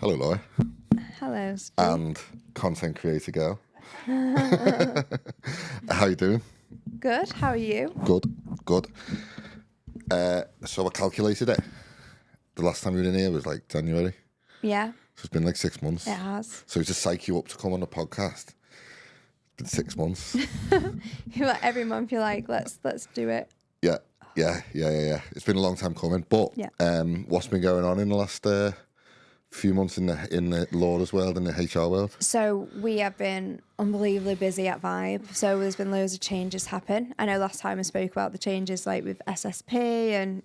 Hello, Laura. Hello, Steve. And content creator girl. How you doing? Good. How are you? Good. So I calculated it. The last time you were in here was like January. Yeah, So it's been like 6 months. it has. So to psych you up to come on the podcast, it's been 6 months. Every month you're like, let's do it. Yeah. It's been a long time coming. But Yeah. what's been going on in the last few months in the Laura's world, in the HR world? So we have been unbelievably busy at Vibe. So there's been loads of changes happen. I know last time I spoke about the changes like with SSP and,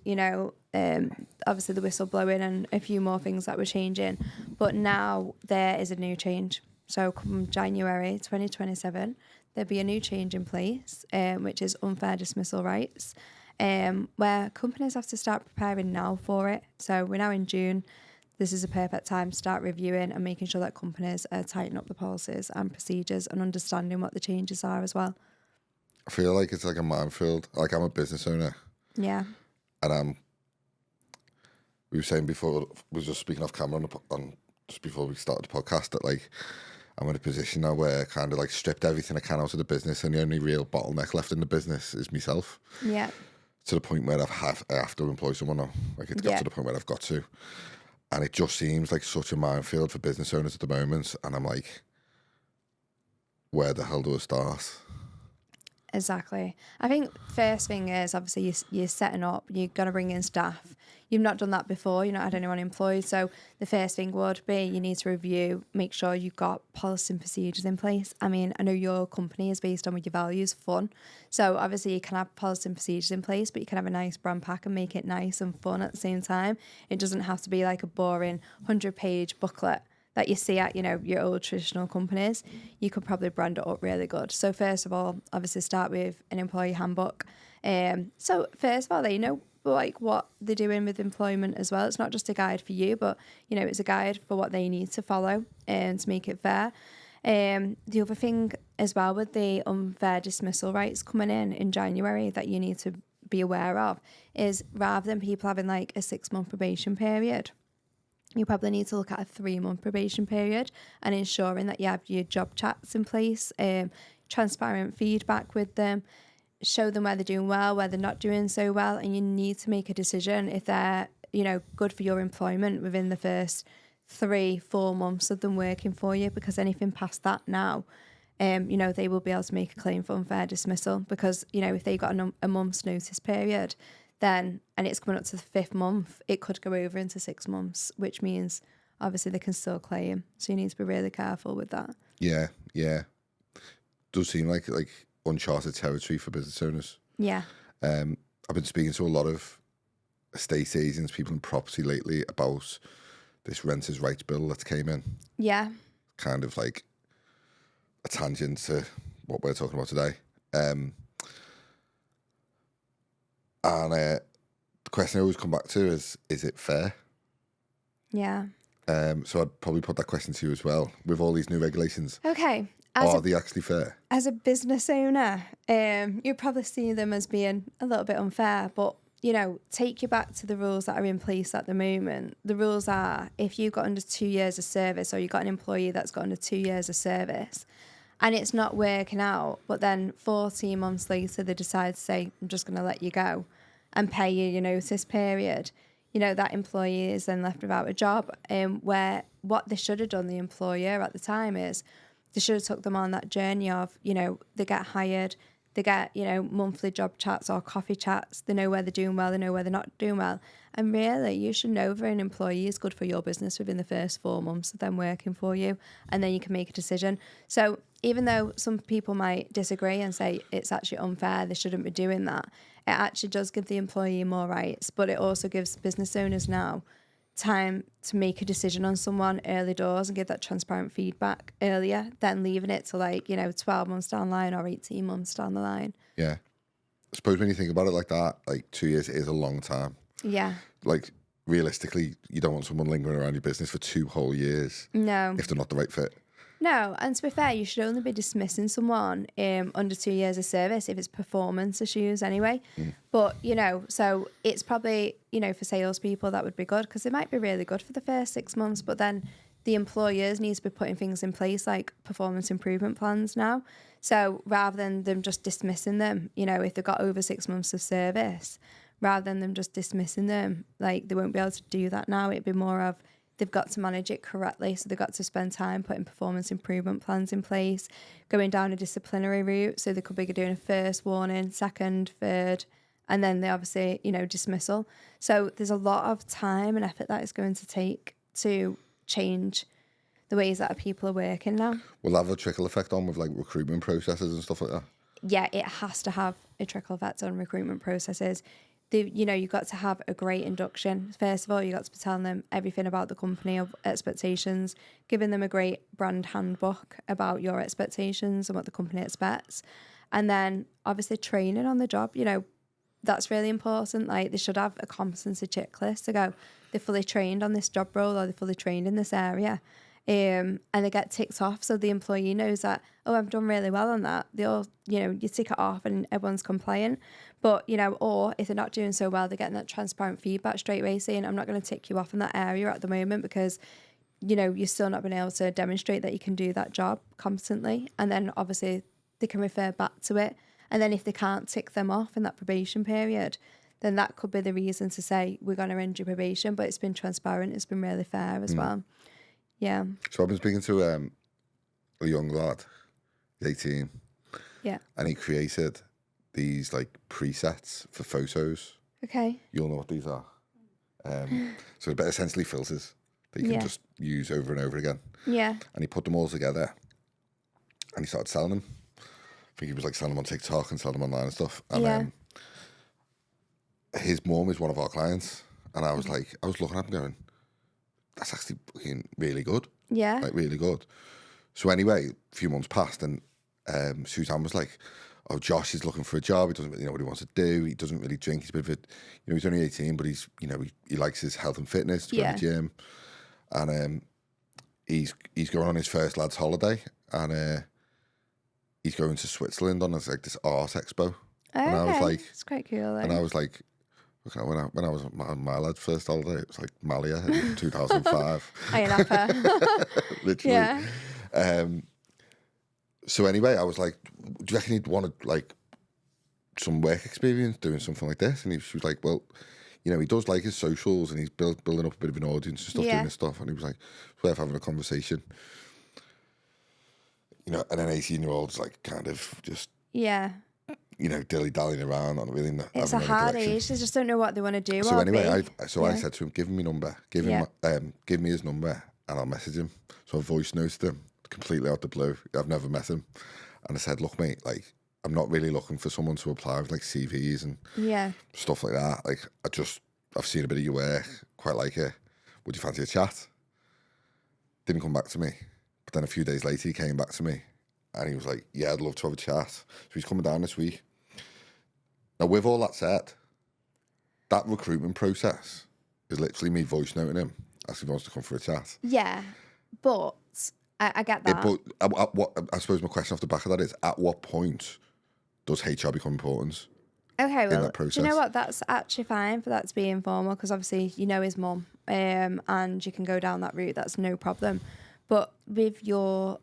obviously the whistleblowing and a few more things that were changing. But now there is a new change. So come January 2027, there'll be a new change in place, which is unfair dismissal rights, where companies have to start preparing now for it. So we're now in June. This is a perfect time to start reviewing and making sure that companies are tightening up the policies and procedures and understanding what the changes are as well. I feel like it's like a minefield. Like, I'm a business owner. Yeah. And we were saying before, we were just speaking off camera on just before we started the podcast, that like I'm in a position now where I kind of like stripped everything I can out of the business, and the only real bottleneck left in the business is myself. Yeah. To the point where I have to employ someone now. Like, it's got to the point where I've got to. And it just seems like such a minefield for business owners at the moment. And I'm like, where the hell do I start? Exactly. I think first thing is obviously you're setting up, you're going to bring in staff. You've not done that before, you've not had anyone employed. So the first thing would be you need to review, make sure you've got policy and procedures in place. I mean, I know your company is based on what your values, fun. So obviously you can have policy and procedures in place, but you can have a nice brand pack and make it nice and fun at the same time. It doesn't have to be like a boring 100-page booklet that you see at, your old traditional companies. You could probably brand it up really good. So first of all, obviously start with an employee handbook. So first of all, they know like what they're doing with employment as well. It's not just a guide for you, but it's a guide for what they need to follow and to make it fair. The other thing as well with the unfair dismissal rights coming in January that you need to be aware of is, rather than people having like a 6-month probation period, you probably need to look at a 3-month probation period and ensuring that you have your job chats in place, transparent feedback with them, show them where they're doing well, where they're not doing so well, and you need to make a decision if they're, good for your employment within the first 3-4 months of them working for you, because anything past that now, they will be able to make a claim for unfair dismissal, because, if they got a month's notice period, then, and it's coming up to the 5th month, it could go over into 6 months, which means obviously they can still claim. So you need to be really careful with that. Yeah. Does seem like uncharted territory for business owners. Yeah. I've been speaking to a lot of estate agents, people in property lately, about this renters' rights bill that came in. Yeah. Kind of like a tangent to what we're talking about today. And the question I always come back to is it fair? Yeah. So I'd probably put that question to you as well. With all these new regulations, Okay. are they actually fair? As a business owner, you probably see them as being a little bit unfair, but, take you back to the rules that are in place at the moment. The rules are, if you've got under 2 years of service, or you've got an employee that's got under 2 years of service, and it's not working out, but then 14 months later they decide to say, I'm just going to let you go and pay you your notice period, that employee is then left without a job. Where what they should have done, the employer at the time, is they should have took them on that journey of, they get hired, they get, monthly job chats or coffee chats. They know where they're doing well, they know where they're not doing well. And really, you should know if an employee is good for your business within the first 4 months of them working for you. And then you can make a decision. So even though some people might disagree and say it's actually unfair, they shouldn't be doing that, it actually does give the employee more rights. But it also gives business owners now time to make a decision on someone early doors and give that transparent feedback earlier than leaving it to 12 months down the line or 18 months down the line. Yeah. I suppose when you think about it like that, 2 years is a long time. Yeah. Like, realistically, you don't want someone lingering around your business for 2 whole years. No. If they're not the right fit. No, and to be fair, you should only be dismissing someone under 2 years of service if it's performance issues anyway. But, so it's probably, for salespeople, that would be good, because they might be really good for the first 6 months, but then the employers need to be putting things in place like performance improvement plans now. So rather than them just dismissing them, you know, if they've got over 6 months of service, rather than them just dismissing them, like they won't be able to do that now. It'd be more of they've got to manage it correctly. So they've got to spend time putting performance improvement plans in place, going down a disciplinary route. So they could be doing a first warning, second, third, and then they obviously, you know, dismissal. So there's a lot of time and effort that it's going to take to change the ways that people are working now. Will that have a trickle effect on with like recruitment processes and stuff like that? Yeah, it has to have a trickle effect on recruitment processes. You know, you've got to have a great induction. First of all, you've got to be telling them everything about the company, of expectations, giving them a great brand handbook about your expectations and what the company expects. And then obviously training on the job, you know, that's really important. Like they should have a competency checklist to go, they're fully trained on this job role or they're fully trained in this area. And they get ticked off so the employee knows that, oh, I've done really well on that. They all, you know, you tick it off and everyone's compliant. But, you know, or if they're not doing so well, they're getting that transparent feedback straight away saying, I'm not going to tick you off in that area at the moment because, you know, you're still not being able to demonstrate that you can do that job competently. And then obviously they can refer back to it. And then if they can't tick them off in that probation period, then that could be the reason to say, we're going to end your probation. But it's been transparent. It's been really fair as well. Yeah. So I've been speaking to a young lad, 18. Yeah. And he created these like presets for photos. Okay. You'll know what these are. So they're essentially filters that you can just use over and over again. Yeah. And he put them all together and he started selling them. I think he was like selling them on TikTok and selling them online and stuff. And his mum is one of our clients. And I was like, I was looking at him going, that's actually fucking really good. Yeah. Like really good. So anyway, a few months passed and Suzanne was like, oh, Josh is looking for a job. He doesn't really know what he wants to do. He doesn't really drink. He's a bit of a, you know, he's only 18, but he's, you know, he likes his health and fitness, to go to the gym. And he's going on his first lad's holiday and he's going to Switzerland on like this art expo. Okay. And I was like, it's quite cool though. And I was like, when I was on my lad's first holiday, it was like Malia in 2005. I know. Literally. Yeah. So anyway, I was like, do you reckon he'd want to like some work experience doing something like this? And she was like, well, you know, he does like his socials and he's building up a bit of an audience and stuff, doing this stuff. And he was like, it's worth having a conversation. You know, and an 18-year-old's like kind of just, you know, dilly-dallying around, not really. It's a hard age. They just don't know what they want to do. So anyway, I said to him, give him my number, give me his number and I'll message him. So I voice noted him completely out the blue. I've never met him. And I said, look, mate, like, I'm not really looking for someone to apply with like CVs and stuff like that. Like, I've seen a bit of your work, quite like it. Would you fancy a chat? Didn't come back to me. But then a few days later, he came back to me and he was like, yeah, I'd love to have a chat. So he's coming down this week. Now, with all that said, that recruitment process is literally me voice noting him, asking if he wants to come for a chat. Yeah, but I get that. But I suppose my question off the back of that is, at what point does HR become important? Okay, well, in that process? Do you know what? That's actually fine for that to be informal because obviously you know his mum and you can go down that route. That's no problem. But with your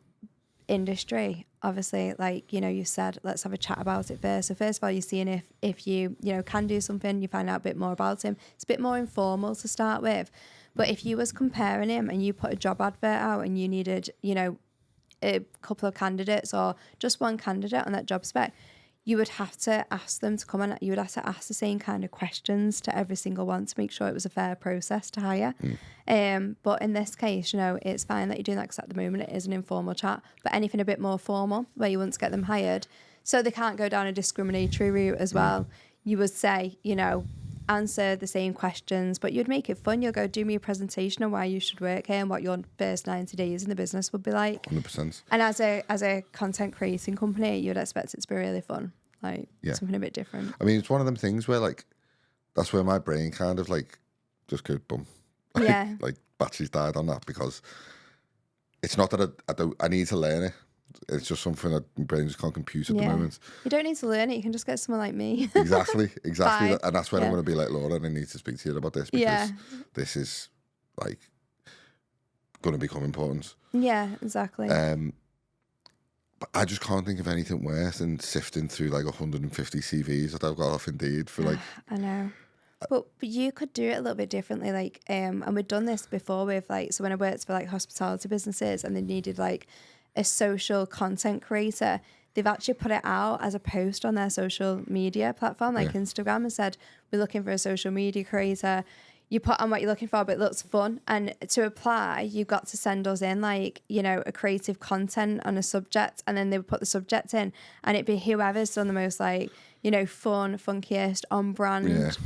industry, obviously, like, you know, you said, let's have a chat about it first. So first of all, you're seeing if you know, can do something, you find out a bit more about him. It's a bit more informal to start with. But if you was comparing him and you put a job advert out and you needed, you know, a couple of candidates or just one candidate on that job spec, you would have to ask them to come on. You would have to ask the same kind of questions to every single one to make sure it was a fair process to hire. But in this case, you know, it's fine that you're doing that because at the moment it is an informal chat. But anything a bit more formal where you want to get them hired so they can't go down a discriminatory route as well, you would say, you know, answer the same questions, but you'd make it fun. You'll go, do me a presentation on why you should work here and what your first 90 days in the business would be like. 100%. And as a content creating company, you'd expect it to be really fun, like something a bit different. I mean, it's one of them things where like, that's where my brain kind of like just goes boom. Like batteries died on that because it's not that I need to learn it. It's just something that my brain just can't compute at the moment. You don't need to learn it. You can just get someone like me. Exactly. And that's when I'm going to be like, Laura, I need to speak to you about this because this is like going to become important. Yeah, exactly. But I just can't think of anything worse than sifting through like 150 CVs that I've got off Indeed for like. I know. But you could do it a little bit differently, like, and we've done this before with like, so when I worked for like hospitality businesses and they needed like a social content creator, they've actually put it out as a post on their social media platform, like Instagram, and said, we're looking for a social media creator. You put on what you're looking for, but it looks fun. And to apply, you've got to send us in like, you know, a creative content on a subject, and then they would put the subject in, and it'd be whoever's done the most like, you know, fun, funkiest, on brand,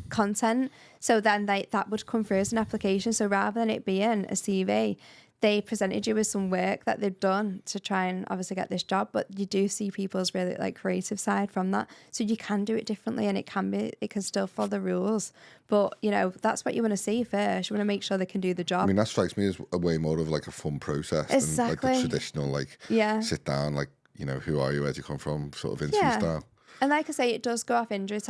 content. So then that would come through as an application. So rather than it being a CV, they presented you with some work that they've done to try and obviously get this job, but you do see people's really like creative side from that. So you can do it differently, and it can still follow the rules. But, you know, that's what you want to see first. You want to make sure they can do the job. I mean, that strikes me as a way more of like a fun process than like the traditional, like sit down, like, you know, who are you, where do you come from, sort of interview style. And like I say, it does go off industry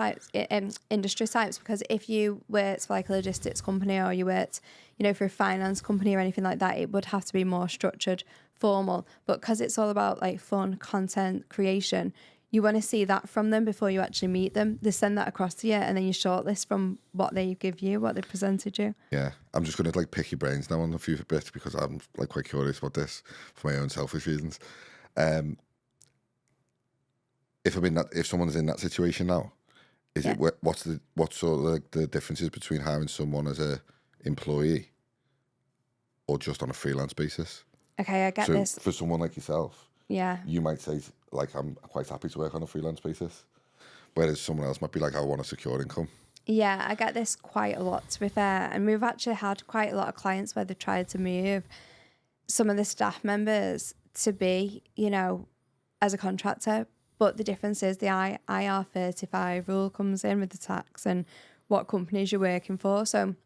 types, because if you worked for like a logistics company, or you worked, you know, for a finance company or anything like that, it would have to be more structured, formal. But because it's all about like fun content creation, you want to see that from them before you actually meet them. They send that across to you, and then you shortlist from what they give you, what they presented you. Yeah, I'm just going to like pick your brains now on a few bits, because I'm like quite curious about this for my own selfish reasons. If someone's in that situation now, what's sort of like the differences between hiring someone as a employee or just on a freelance basis? Okay, I get this. So for someone like yourself, you might say like, I'm quite happy to work on a freelance basis, whereas someone else might be like, I want a secure income. Yeah, I get this quite a lot, to be fair, and we've actually had quite a lot of clients where they've tried to move some of the staff members to be, you know, as a contractor. But the difference is the IR35 rule comes in with the tax and what companies you're working for. So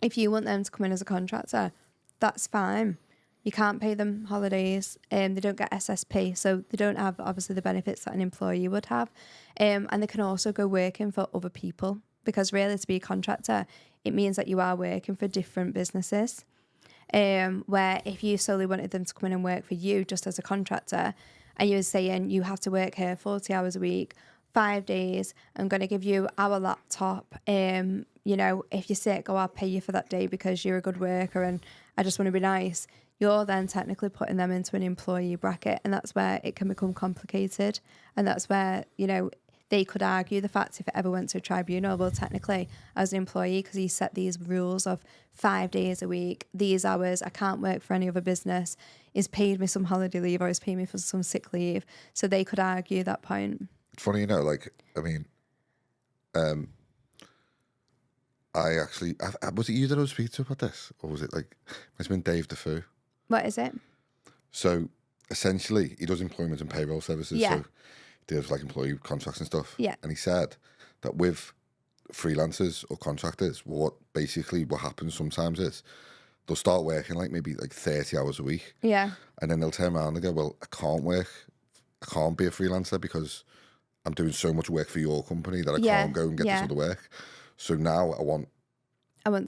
if you want them to come in as a contractor, that's fine. You can't pay them holidays, they don't get SSP, so they don't have obviously the benefits that an employee would have. And they can also go working for other people, because really, to be a contractor, it means that you are working for different businesses. Where if you solely wanted them to come in and work for you just as a contractor, and you were saying you have to work here 40 hours a week, 5 days, I'm going to give you our laptop. You know, if you're sick, I'll pay you for that day because you're a good worker and I just want to be nice. You're then technically putting them into an employee bracket, and that's where it can become complicated. And that's where, you know, they could argue the fact if it ever went to a tribunal, well, technically, as an employee, because he set these rules of 5 days a week, these hours, I can't work for any other business, he's paid me some holiday leave or he's paid me for some sick leave. So they could argue that point. It's funny, you know, like, I mean, was it you that I was speaking to about this? Or was it like, it's been Dave Defoe. What is it? So essentially, he does employment and payroll services. Yeah. So he deals like employee contracts and stuff. Yeah. And he said that with freelancers or contractors, what happens sometimes is they'll start working like maybe like 30 hours a week. Yeah. And then they'll turn around and go, well, I can't be a freelancer because I'm doing so much work for your company that I can't go and get this other work. So now I want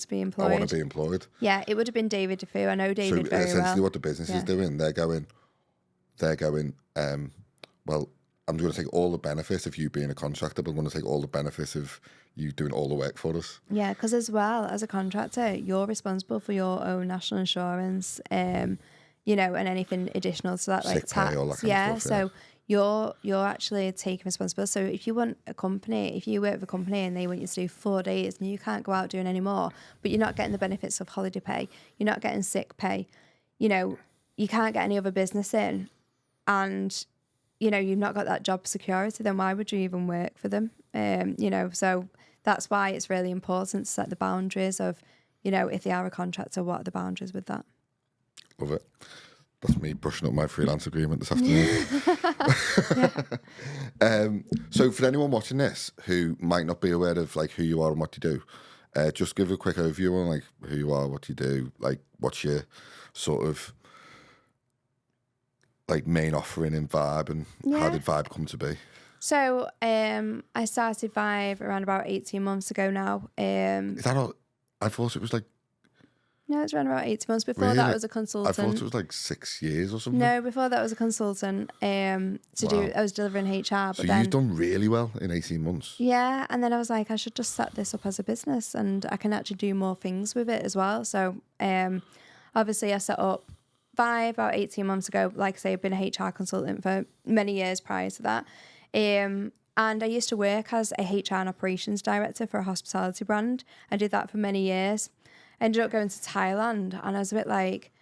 to be employed. I want to be employed. Yeah, it would have been David Defoe. I know David very well. So essentially what the business is doing, they're going, well, I'm going to take all the benefits of you being a contractor, but I'm going to take all the benefits of you doing all the work for us. Yeah, because as well, as a contractor, you're responsible for your own national insurance, you know, and anything additional to that, like sick tax. Pay, all that kind of stuff, so you're actually taking responsibility. So if you want a company, if you work for a company and they want you to do 4 days and you can't go out doing any more, but you're not getting the benefits of holiday pay, you're not getting sick pay, you know, you can't get any other business in, and you know, you've not got that job security, then why would you even work for them? You know, so that's why it's really important to set the boundaries of, you know, if they are a contractor, what are the boundaries with that? Love it. That's me brushing up my freelance agreement this afternoon. So for anyone watching this who might not be aware of like who you are and what you do, just give a quick overview on like who you are, what you do, like what's your sort of like main offering in Vibe, and how did Vibe come to be? So I started Vibe around about 18 months ago now. Is that all? I thought it was like No, it's around about 18 months. Before Really? that, I was a I consultant. thought it was like 6 years or something. No, before that, I was a consultant. I was delivering HR. But So then, you've done really well in 18 months. yeah, and then I was like, I should just set this up as a business, and I can actually do more things with it as well. So, obviously, I set up Vibe about 18 months ago. Like I say, I've been a HR consultant for many years prior to that. And I used to work as a HR and operations director for a hospitality brand. I did that for many years. I ended up going to Thailand, and I was a bit like,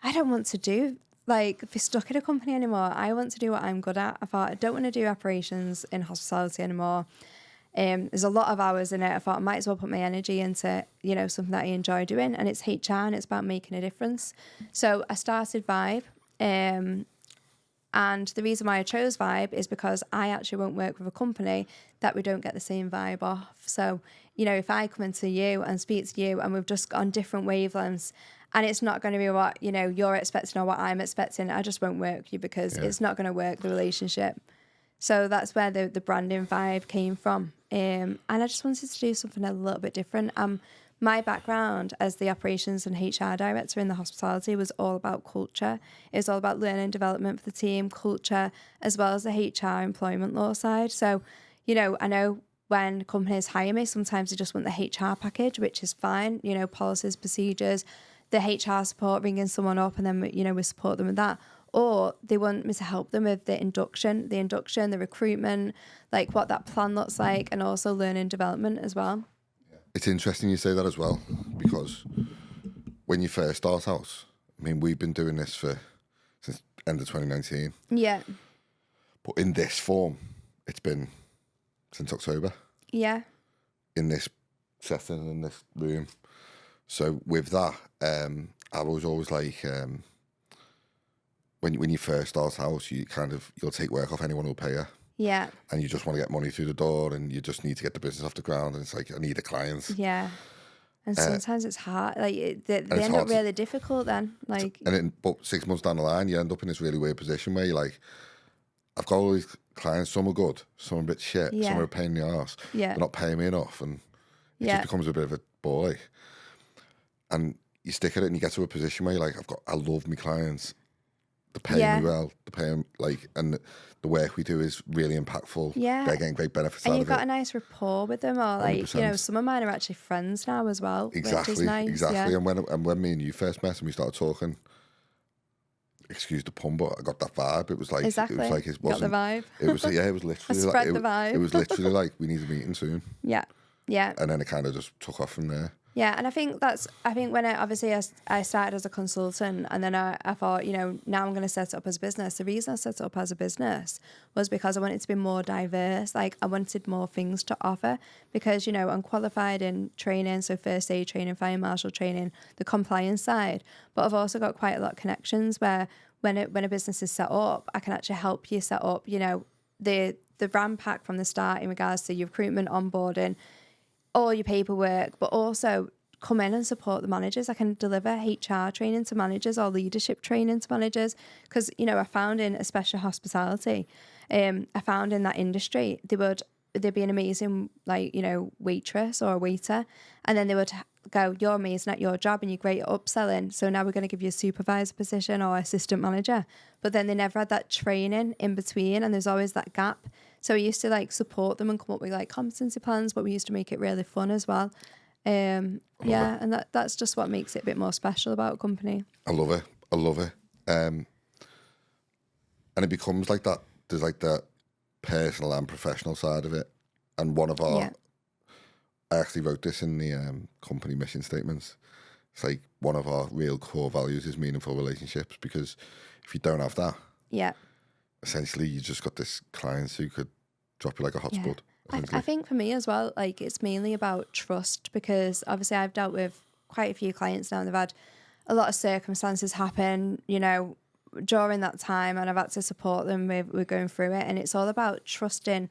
I don't want to be stuck in a company anymore. I want to do what I'm good at. I thought, I don't want to do operations in hospitality anymore. There's a lot of hours in it. I thought I might as well put my energy into, something that I enjoy doing. And it's HR and it's about making a difference. So I started Vibe. And the reason why I chose Vibe is because I actually won't work with a company that we don't get the same vibe off. So, if I come into you and speak to you and we've just got on different wavelengths, and it's not going to be what, you're expecting or what I'm expecting, I just won't work with you because it's not going to work, the relationship. So that's where the branding Vibe came from. And I just wanted to do something a little bit different. My background as the operations and HR director in the hospitality was all about culture. It was all about learning and development for the team, culture, as well as the HR employment law side. So, I know when companies hire me, sometimes they just want the HR package, which is fine, policies, procedures, the HR support, ringing someone up, and then, we support them with that. Or they want me to help them with the induction, the recruitment, like what that plan looks like, and also learning and development as well. It's interesting you say that as well, because when you first start out, we've been doing this since end of 2019. Yeah. But in this form, it's been since October. Yeah. In this setting, in this room. So with that, I was always like, when you first start out, you'll take work off anyone who'll pay you. Yeah. And you just want to get money through the door, and you just need to get the business off the ground. And it's like, I need a client. Yeah. And sometimes it's hard. Like they end up really difficult then. But 6 months down the line, you end up in this really weird position where you're like, I've got all these clients. Some are good, some are a bit shit, some are a pain in the arse. Yeah. They're not paying me enough, and it just becomes a bit of a ball ache. And you stick at it, and you get to a position where you're like, I love my clients. They're paying me well. They're paying and the work we do is really impactful. Yeah. They're getting great benefits and out of it. you've got a nice rapport with them, or 100%. some of mine are actually friends now as well, Exactly, which is nice. exactly. Yeah. And when me and you first met and we started talking, excuse the pun, but I got that vibe. It was like exactly. It was like it wasn't. Got the vibe. It was it was literally spread the vibe. It was literally like, we need a meeting soon. Yeah. Yeah. And then it kind of just took off from there. Yeah, and I think when I started as a consultant, and then I thought, now I'm going to set it up as a business. The reason I set it up as a business was because I wanted to be more diverse. Like, I wanted more things to offer because, I'm qualified in training, so first aid training, fire marshal training, the compliance side. But I've also got quite a lot of connections where when a business is set up, I can actually help you set up, the RAM pack from the start in regards to your recruitment, onboarding, all your paperwork, but also come in and support the managers. I can deliver HR training to managers or leadership training to managers because, I found in especially hospitality, I found in that industry, they'd be an amazing, waitress or a waiter, and then they would go, you're amazing at your job and you're great at upselling, so now we're going to give you a supervisor position or assistant manager. But then they never had that training in between, and there's always that gap. So we used to support them and come up with competency plans, but we used to make it really fun as well. And that's just what makes it a bit more special about a company. I love it. And it becomes like that. There's that personal and professional side of it. And one of our, I actually wrote this in the company mission statements. It's like one of our real core values is meaningful relationships, because if you don't have that, essentially you just got this clients who could drop you like a hot spud. I think for me as well, it's mainly about trust, because obviously I've dealt with quite a few clients now, and they've had a lot of circumstances happen, during that time, and I've had to support them with going through it. And it's all about trusting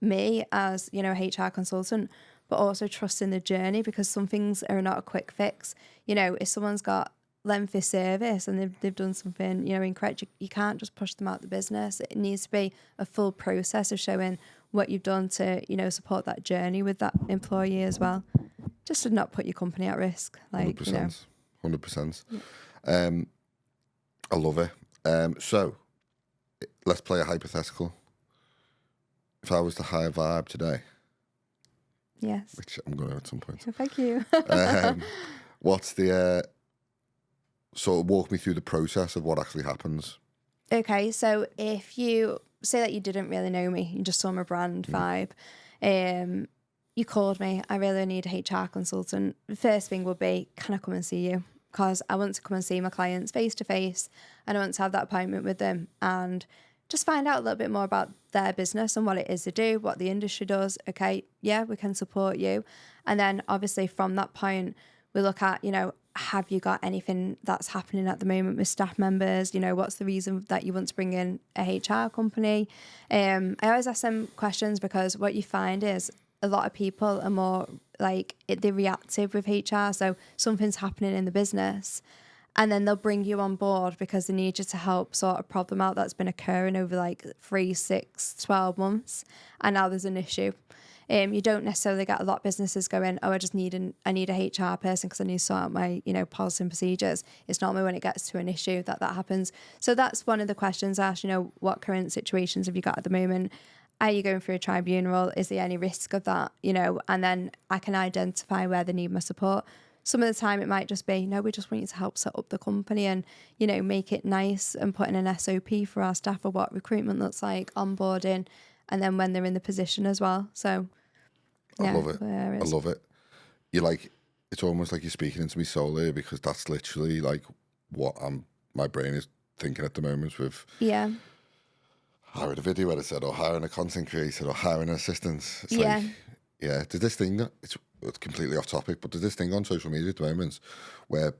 me as, HR consultant, but also trusting the journey, because some things are not a quick fix. If someone's got lengthy service and they've done something, incorrect, you can't just push them out the business. It needs to be a full process of showing what you've done to, support that journey with that employee as well. just to not put your company at risk. Like, 100%. you know. 100%. Yeah. I love it. So let's play a hypothetical. If I was to hire Vibe today, Yes. which I'm going to at some point, Thank you. what's the sort of walk me through the process of what actually happens? Okay, so if you say that you didn't really know me, you just saw my brand Vibe, you called me, I really need a HR consultant. The first thing would be, can I come and see you? Because I want to come and see my clients face to face, and I want to have that appointment with them and just find out a little bit more about their business and what it is they do, what the industry does. Okay, yeah, we can support you. And then obviously from that point, we look at, you know, have you got anything that's happening at the moment with staff members? You know, what's the reason that you want to bring in a HR company? I always ask them questions because what you find is a lot of people are more like they're reactive with HR. So something's happening in the business and then they'll bring you on board because they need you to help sort a problem out that's been occurring over like 3, 6, 12 months. And now there's an issue. You don't necessarily get a lot of businesses going, oh, I need a HR person because I need to sort out my, you know, policy and procedures. It's normally when it gets to an issue that happens. So that's one of the questions I asked, you know, what current situations have you got at the moment? Are you going through a tribunal? Is there any risk of that? You know, and then I can identify where they need my support. Some of the time it might just be, no, we just want you to help set up the company and, you know, make it nice and put in an SOP for our staff of what recruitment looks like, onboarding, and then when they're in the position as well. So, yeah, I love it. I love it. You're like, it's almost like you're speaking into me soul here because that's literally like what my brain is thinking at the moment with hiring a video editor or hiring a content creator or hiring an assistant. It's like, yeah, there's this thing, it's completely off topic, but there's this thing on social media at the moment where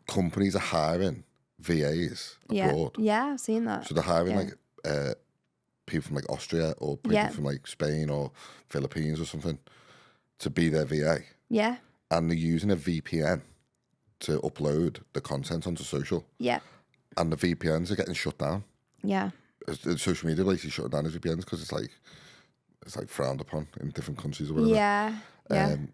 companies are hiring VAs abroad. Yeah, I've seen that. So they're hiring like people from like Austria or people from like Spain or Philippines or something to be their VA. Yeah. And they're using a VPN to upload the content onto social. Yeah. And the VPNs are getting shut down. Yeah. Social media basically shutting down the VPNs because it's like frowned upon in different countries or whatever. Yeah. And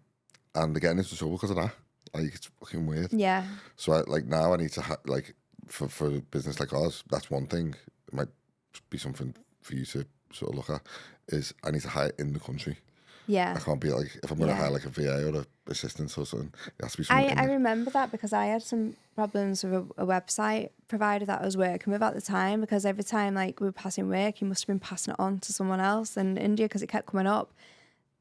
they're getting into trouble because of that. Like, it's fucking weird. Yeah. So now I need to like for a business like ours, that's one thing. It might be something for you to sort of look at, is I need to hire in the country. Yeah. I can't be like, if I'm going to hire like a VA or an assistant or something, it has to be something. I remember that because I had some problems with a website provider that I was working with at the time, because every time like we were passing work, you must have been passing it on to someone else in India because it kept coming up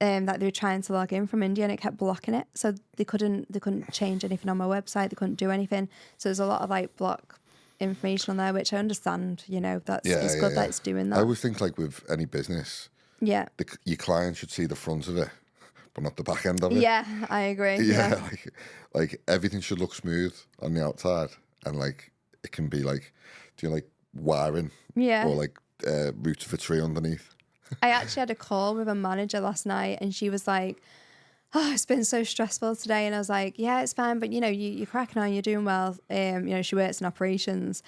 that they were trying to log in from India and it kept blocking it. So they couldn't change anything on my website. They couldn't do anything. So there's a lot of like block information on there, which I understand, you know, it's good that it's doing that. I always think like with any business, your client should see the front of it, but not the back end of it. Yeah, I agree. Yeah, like everything should look smooth on the outside, and like it can be like, do you like wiring? Yeah. Or like roots of a tree underneath. I actually had a call with a manager last night, and she was like, oh, it's been so stressful today. And I was like, yeah, it's fine, but you know, you're cracking on, you're doing well. You know, she works in operations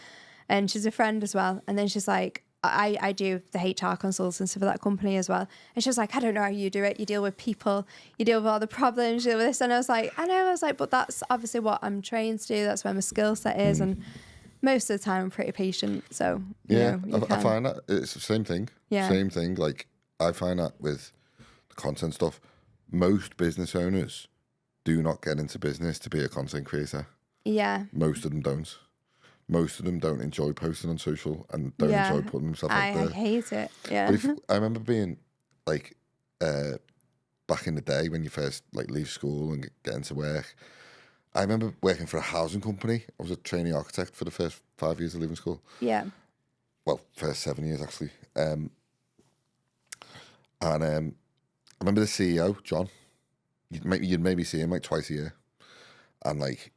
and she's a friend as well. And then she's like, I do the HR consultancy for that company as well. And she was like, I don't know how you do it. You deal with people, you deal with all the problems, you deal with this. And I was like, I know. I was like, but that's obviously what I'm trained to do. That's where my skill set is. And most of the time I'm pretty patient. So, you know, I find that it's the same thing. Yeah. Same thing. Like, I find that with the content stuff, most business owners do not get into business to be a content creator. Yeah. Most of them don't. Most of them don't enjoy posting on social and don't enjoy putting themselves out there. I hate it. Yeah. But I remember being like, back in the day when you first like leave school and get into work, I remember working for a housing company. I was a trainee architect for the first 5 years of leaving school. Yeah. Well, first 7 years actually. And I remember the CEO, John. You'd maybe see him like twice a year, and like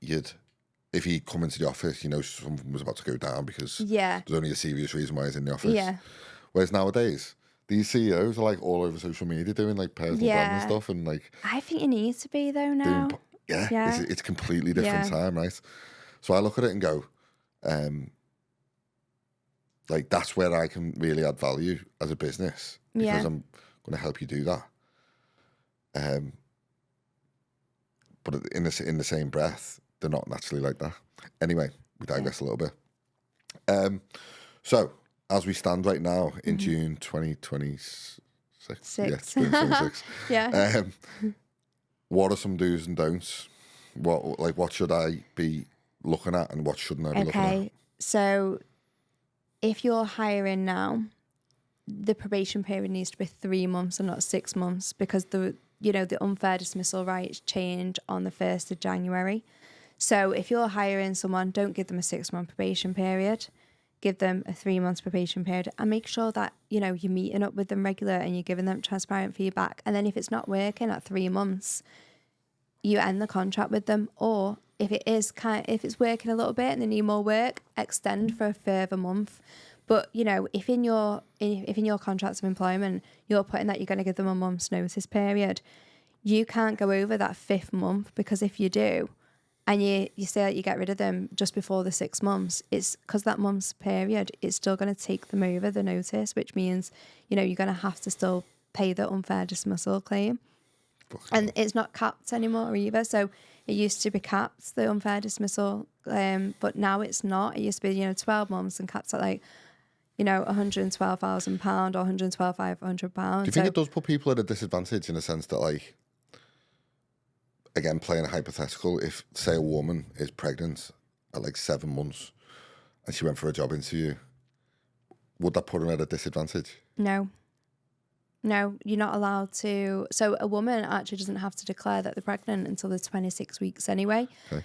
if he'd come into the office, you know, something was about to go down because there's only a serious reason why he's in the office. Yeah. Whereas nowadays, these CEOs are like all over social media doing like personal branding stuff, and like I think you need to be though now. It's a completely different time, right? So I look at it and go, like that's where I can really add value as a business because I'm going to help you do that. but in the same breath, they're not naturally like that. Anyway, we digress a little bit. So, as we stand right now in June 2026, yeah, 2026. Yeah. What are some do's and don'ts? What should I be looking at, and what shouldn't I be looking at? Okay, so if you're hiring now, the probation period needs to be 3 months and not 6 months, because the unfair dismissal rights change on the 1st of January. So if you're hiring someone, don't give them a 6-month probation period. Give them a 3 months probation period, and make sure that, you're meeting up with them regular and you're giving them transparent feedback. And then if it's not working at 3 months, you end the contract with them. Or if if it's working a little bit and they need more work, extend for a further month. But, if in your contracts of employment, you're putting that you're going to give them a month's notice period, you can't go over that 5th month, because if you do, and you say that you get rid of them just before the 6 months, it's because that month's period, it's still going to take them over the notice, which means, you're going to have to still pay the unfair dismissal claim. And it's not capped anymore either. So it used to be capped, the unfair dismissal, but now it's not. It used to be, 12 months and capped at £112,000 or £112,500. Do you think it does put people at a disadvantage in a sense that, again, playing a hypothetical, if, say, a woman is pregnant at 7 months and she went for a job interview, would that put her at a disadvantage? No, you're not allowed to. So a woman actually doesn't have to declare that they're pregnant until they're 26 weeks anyway. Okay.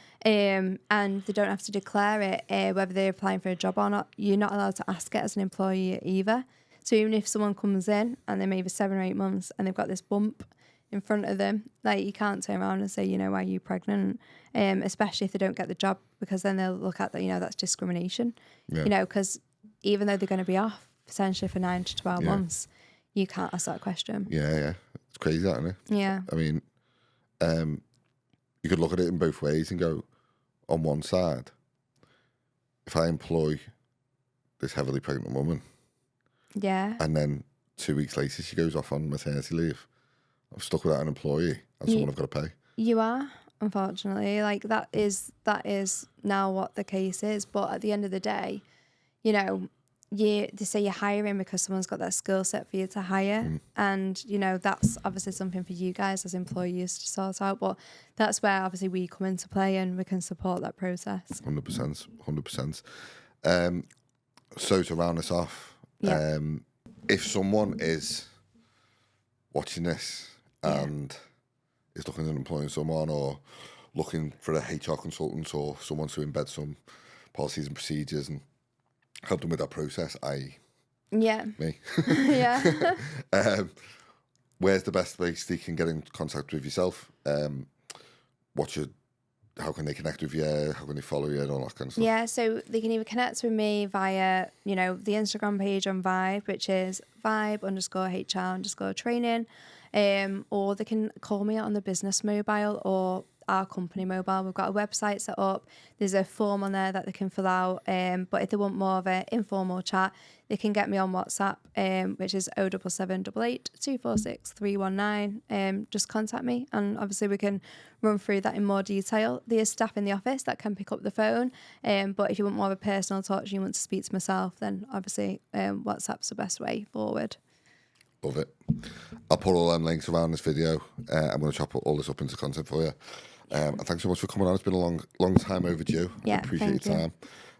And they don't have to declare it whether they're applying for a job or not. You're not allowed to ask it as an employee either. So even if someone comes in and they're maybe 7 or 8 months and they've got this bump in front of them, you can't turn around and say, why are you pregnant? Especially if they don't get the job, because then they'll look at that, that's discrimination. Yeah. Because even though they're going to be off potentially for 9 to 12 months, you can't ask that question. Yeah. It's crazy, that, isn't it? Yeah. I mean, you could look at it in both ways and go, on one side, if I employ this heavily pregnant woman, and then 2 weeks later she goes off on maternity leave, I'm stuck without an employee and someone I've got to pay. You are, unfortunately. That is now what the case is. But at the end of the day, they say you're hiring because someone's got that skill set for you to hire. And, that's obviously something for you guys as employees to sort out. But that's where obviously we come into play and we can support that process. 100%. So to round this off, if someone is watching this and is looking at employing someone, or looking for a HR consultant or someone to embed some policies and procedures and help them with that process, me. Yeah. Where's the best place they can get in contact with yourself? How can they connect with you? How can they follow you and all that kind of stuff? Yeah, so they can either connect with me via, the Instagram page on Vibe, which is vibe_HR_training, or they can call me on the business mobile or our company mobile. We've got a website set up. There's a form on there that they can fill out. But if they want more of an informal chat, they can get me on WhatsApp, which is 07788 246 319. Just contact me, and obviously we can run through that in more detail. There's staff in the office that can pick up the phone. But if you want more of a personal touch and you want to speak to myself, then obviously WhatsApp's the best way forward. Love it. I'll put all them links around this video. I'm going to chop all this up into content for you. And thanks so much for coming on. It's been a long time overdue. Yeah, I appreciate your time.